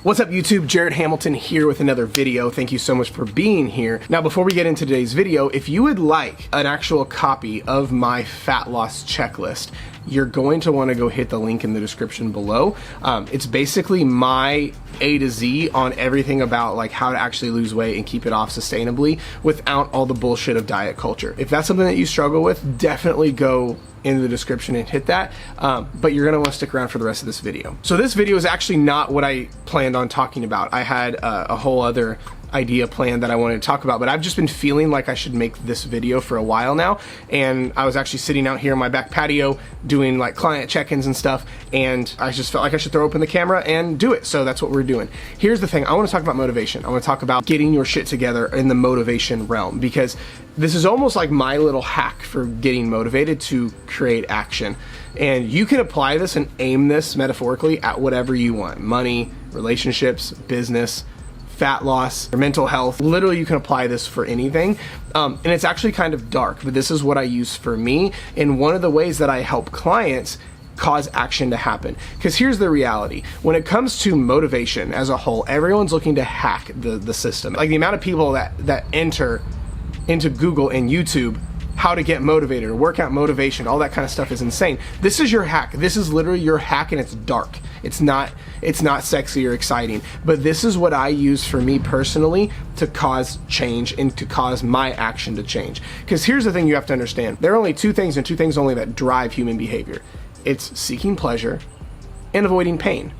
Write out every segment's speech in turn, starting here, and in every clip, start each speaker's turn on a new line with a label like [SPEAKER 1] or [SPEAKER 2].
[SPEAKER 1] What's up YouTube? Jared Hamilton here with another video. Thank you so much for being here. Now before we get into today's video, if you would like an actual copy of my fat loss checklist, you're going to want to go hit the link in the description below. It's basically my A to Z on everything about like how to actually lose weight and keep it off sustainably without all the bullshit of diet culture. If that's something that you struggle with, definitely go into the description and hit that, but you're gonna want to stick around for the rest of this video. So this video is actually not what I planned on talking about. I had a whole other idea planned that I wanted to talk about, but I've just been feeling like I should make this video for a while now, and I was actually sitting out here on my back patio doing like client check-ins and stuff, and I just felt like I should throw open the camera and do it, so that's what we're doing. Here's the thing, I want to talk about motivation. I want to talk about getting your shit together in the motivation realm, because this is almost like my little hack for getting motivated to create action. And you can apply this and aim this metaphorically at whatever you want: money, relationships, business, fat loss, or mental health. Literally, you can apply this for anything. And it's actually kind of dark, but this is what I use for me. And one of the ways that I help clients cause action to happen. Because here's the reality. When it comes to motivation as a whole, everyone's looking to hack the system. Like the amount of people that enter into Google and YouTube how to get motivated or workout motivation, all that kind of stuff is insane. This is your hack. This is literally your hack, and it's dark. It's not sexy or exciting, but this is what I use for me personally to cause change and to cause my action to change. Because here's the thing you have to understand. There are only two things and two things only that drive human behavior. It's seeking pleasure and avoiding pain.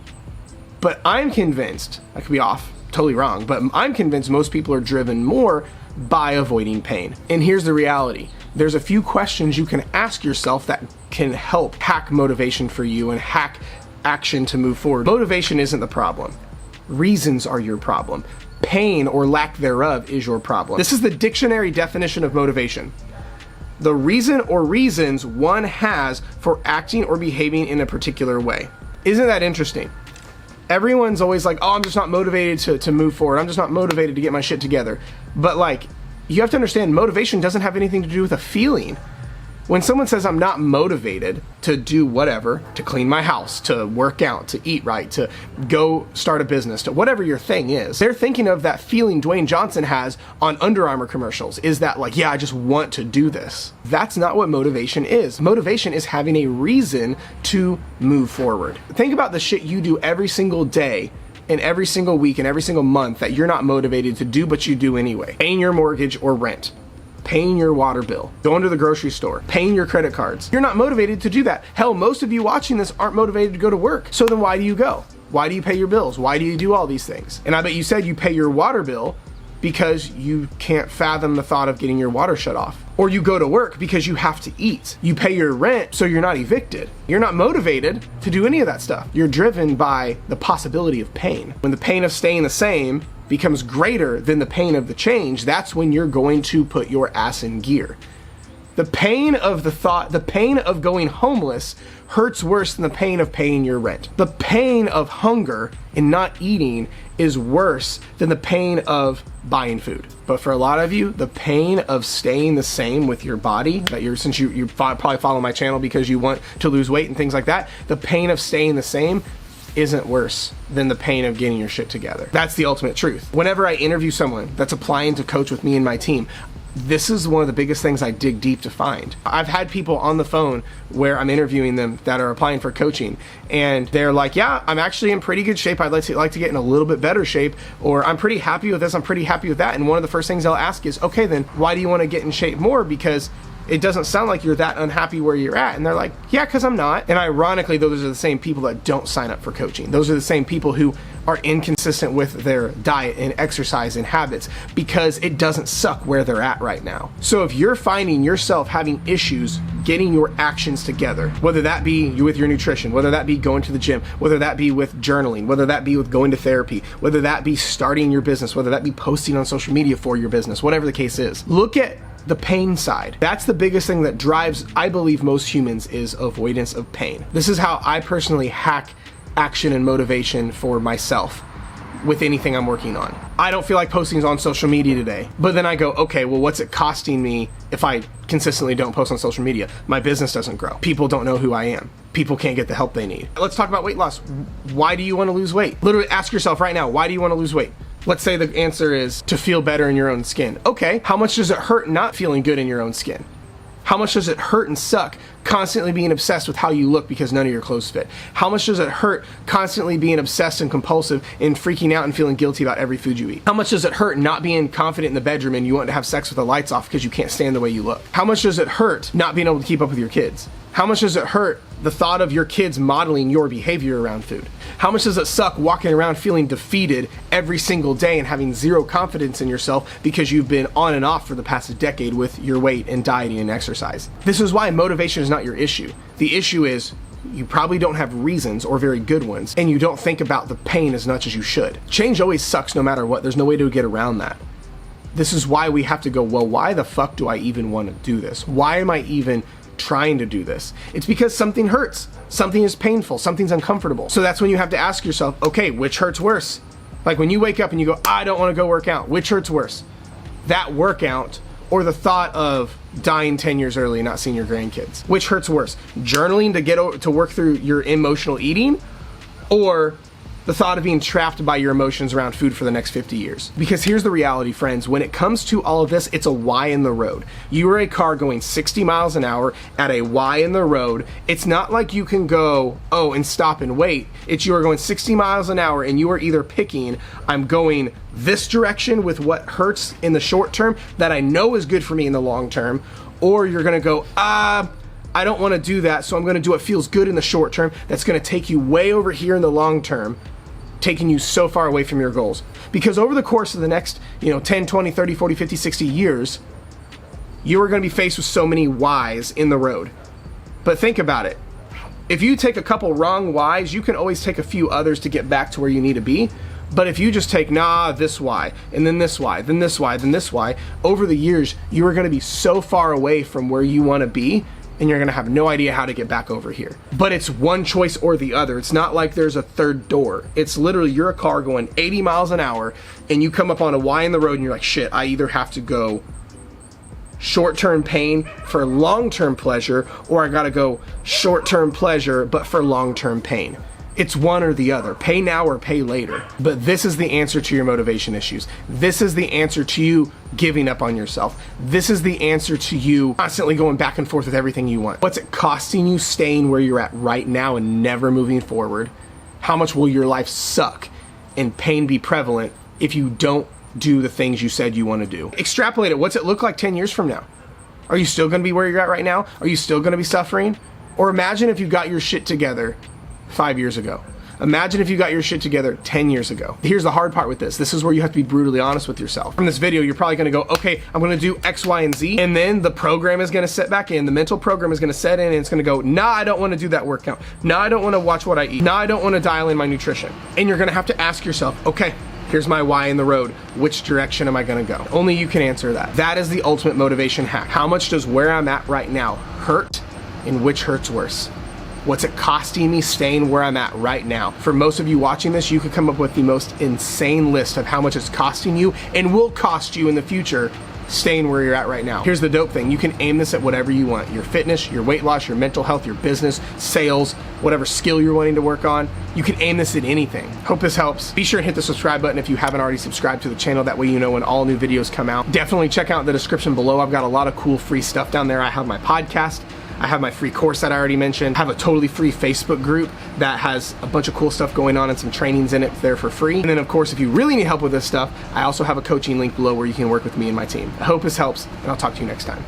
[SPEAKER 1] But I'm convinced, I could be off, totally wrong, but I'm convinced most people are driven more by avoiding pain. And here's the reality. There's a few questions you can ask yourself that can help hack motivation for you and hack action to move forward. Motivation isn't the problem. Reasons are your problem. Pain or lack thereof is your problem. This is the dictionary definition of motivation. The reason or reasons one has for acting or behaving in a particular way. Isn't that interesting? Everyone's always like, oh, I'm just not motivated to move forward. I'm just not motivated to get my shit together. But like, you have to understand, motivation doesn't have anything to do with a feeling. When someone says I'm not motivated to do whatever, to clean my house, to work out, to eat right, to go start a business, to whatever your thing is, they're thinking of that feeling Dwayne Johnson has on Under Armour commercials. Is that like, yeah, I just want to do this. That's not what motivation is. Motivation is having a reason to move forward. Think about the shit you do every single day and every single week and every single month that you're not motivated to do, but you do anyway. Paying your mortgage or rent, paying your water bill, going to the grocery store, paying your credit cards. You're not motivated to do that. Hell, most of you watching this aren't motivated to go to work. So then why do you go? Why do you pay your bills? Why do you do all these things? And I bet you said you pay your water bill because you can't fathom the thought of getting your water shut off. Or you go to work because you have to eat. You pay your rent so you're not evicted. You're not motivated to do any of that stuff. You're driven by the possibility of pain. When the pain of staying the same becomes greater than the pain of the change, that's when you're going to put your ass in gear. The pain of the thought, the pain of going homeless hurts worse than the pain of paying your rent. The pain of hunger and not eating is worse than the pain of buying food. But for a lot of you, the pain of staying the same with your body, that since you probably follow my channel because you want to lose weight and things like that, the pain of staying the same isn't worse than the pain of getting your shit together. That's the ultimate truth. Whenever I interview someone that's applying to coach with me and my team, this is one of the biggest things I dig deep to find. I've had people on the phone where I'm interviewing them that are applying for coaching, and they're like, yeah, I'm actually in pretty good shape. I'd like to get in a little bit better shape, or I'm pretty happy with this, I'm pretty happy with that. And one of the first things they'll ask is, okay, then why do you want to get in shape more? Because it doesn't sound like you're that unhappy where you're at. And they're like, yeah, because I'm not. And ironically, those are the same people that don't sign up for coaching. Those are the same people who are inconsistent with their diet and exercise and habits because it doesn't suck where they're at right now. So if you're finding yourself having issues getting your actions together, whether that be with your nutrition, whether that be going to the gym, whether that be with journaling, whether that be with going to therapy, whether that be starting your business, whether that be posting on social media for your business, whatever the case is, look at the pain side. That's the biggest thing that drives, I believe, most humans is avoidance of pain. This is how I personally hack action and motivation for myself with anything I'm working on. I don't feel like posting on social media today, but then I go, okay, well, what's it costing me if I consistently don't post on social media? My business doesn't grow. People don't know who I am. people can't get the help they need. Let's talk about weight loss. Why do you want to lose weight? Literally ask yourself right now, why do you want to lose weight? Let's say the answer is to feel better in your own skin. Okay, how much does it hurt not feeling good in your own skin? How much does it hurt and suck constantly being obsessed with how you look because none of your clothes fit? How much does it hurt constantly being obsessed and compulsive and freaking out and feeling guilty about every food you eat? How much does it hurt not being confident in the bedroom and you want to have sex with the lights off because you can't stand the way you look? How much does it hurt not being able to keep up with your kids? How much does it hurt the thought of your kids modeling your behavior around food? How much does it suck walking around feeling defeated every single day and having zero confidence in yourself because you've been on and off for the past decade with your weight and dieting and exercise? This is why motivation is not your issue. The issue is you probably don't have reasons or very good ones, and you don't think about the pain as much as you should. Change always sucks no matter what. There's no way to get around that. This is why we have to go, well, why the fuck do I even want to do this? Why am I even trying to do this? It's because something hurts, something is painful, something's uncomfortable. So that's when you have to ask yourself, okay, which hurts worse? Like when you wake up and you go, I don't want to go work out, which hurts worse? That workout or the thought of dying 10 years early and not seeing your grandkids? Which hurts worse? Journaling to get to work through your emotional eating, or the thought of being trapped by your emotions around food for the next 50 years? Because here's the reality, friends. When it comes to all of this, it's a Y in the road. You are a car going 60 miles an hour at a Y in the road. It's not like you can go, oh, and stop and wait. It's you are going 60 miles an hour and you are either picking, I'm going this direction with what hurts in the short term that I know is good for me in the long term, or you're gonna go, I don't want to do that, so I'm going to do what feels good in the short term that's going to take you way over here in the long term, taking you so far away from your goals. Because over the course of the next 10, 20, 30, 40, 50, 60 years, you are going to be faced with so many Y's in the road. But think about it. If you take a couple wrong Y's, you can always take a few others to get back to where you need to be. But if you just take, this Y, and then this Y, then this Y, then this Y, over the years, you are going to be so far away from where you want to be, and you're gonna have no idea how to get back over here. But it's one choice or the other. It's not like there's a third door. It's literally you're a car going 80 miles an hour and you come up on a Y in the road and you're like, shit, I either have to go short-term pain for long-term pleasure, or I gotta go short-term pleasure but for long-term pain. It's one or the other. Pay now or pay later. But this is the answer to your motivation issues. This is the answer to you giving up on yourself. This is the answer to you constantly going back and forth with everything you want. What's it costing you staying where you're at right now and never moving forward? How much will your life suck and pain be prevalent if you don't do the things you said you want to do? Extrapolate it. What's it look like 10 years from now? Are you still going to be where you're at right now? Are you still going to be suffering? Or imagine if you got your shit together 5 years ago. Imagine if you got your shit together 10 years ago. Here's the hard part with this. This is where you have to be brutally honest with yourself. From this video, you're probably gonna go, okay, I'm gonna do X, Y, and Z, and then the program is gonna set back in, the mental program is gonna set in, and it's gonna go, nah, I don't wanna do that workout. Nah, I don't wanna watch what I eat. Nah, I don't wanna dial in my nutrition. And you're gonna have to ask yourself, okay, here's my Y in the road. Which direction am I gonna go? Only you can answer that. That is the ultimate motivation hack. How much does where I'm at right now hurt, and which hurts worse? What's it costing me staying where I'm at right now? For most of you watching this, you could come up with the most insane list of how much it's costing you and will cost you in the future staying where you're at right now. Here's the dope thing. You can aim this at whatever you want. Your fitness, your weight loss, your mental health, your business, sales, whatever skill you're wanting to work on. You can aim this at anything. Hope this helps. Be sure and hit the subscribe button if you haven't already subscribed to the channel. That way you know when all new videos come out. Definitely check out the description below. I've got a lot of cool free stuff down there. I have my podcast. I have my free course that I already mentioned. I have a totally free Facebook group that has a bunch of cool stuff going on and some trainings in it there for free. And then of course, if you really need help with this stuff, I also have a coaching link below where you can work with me and my team. I hope this helps, and I'll talk to you next time.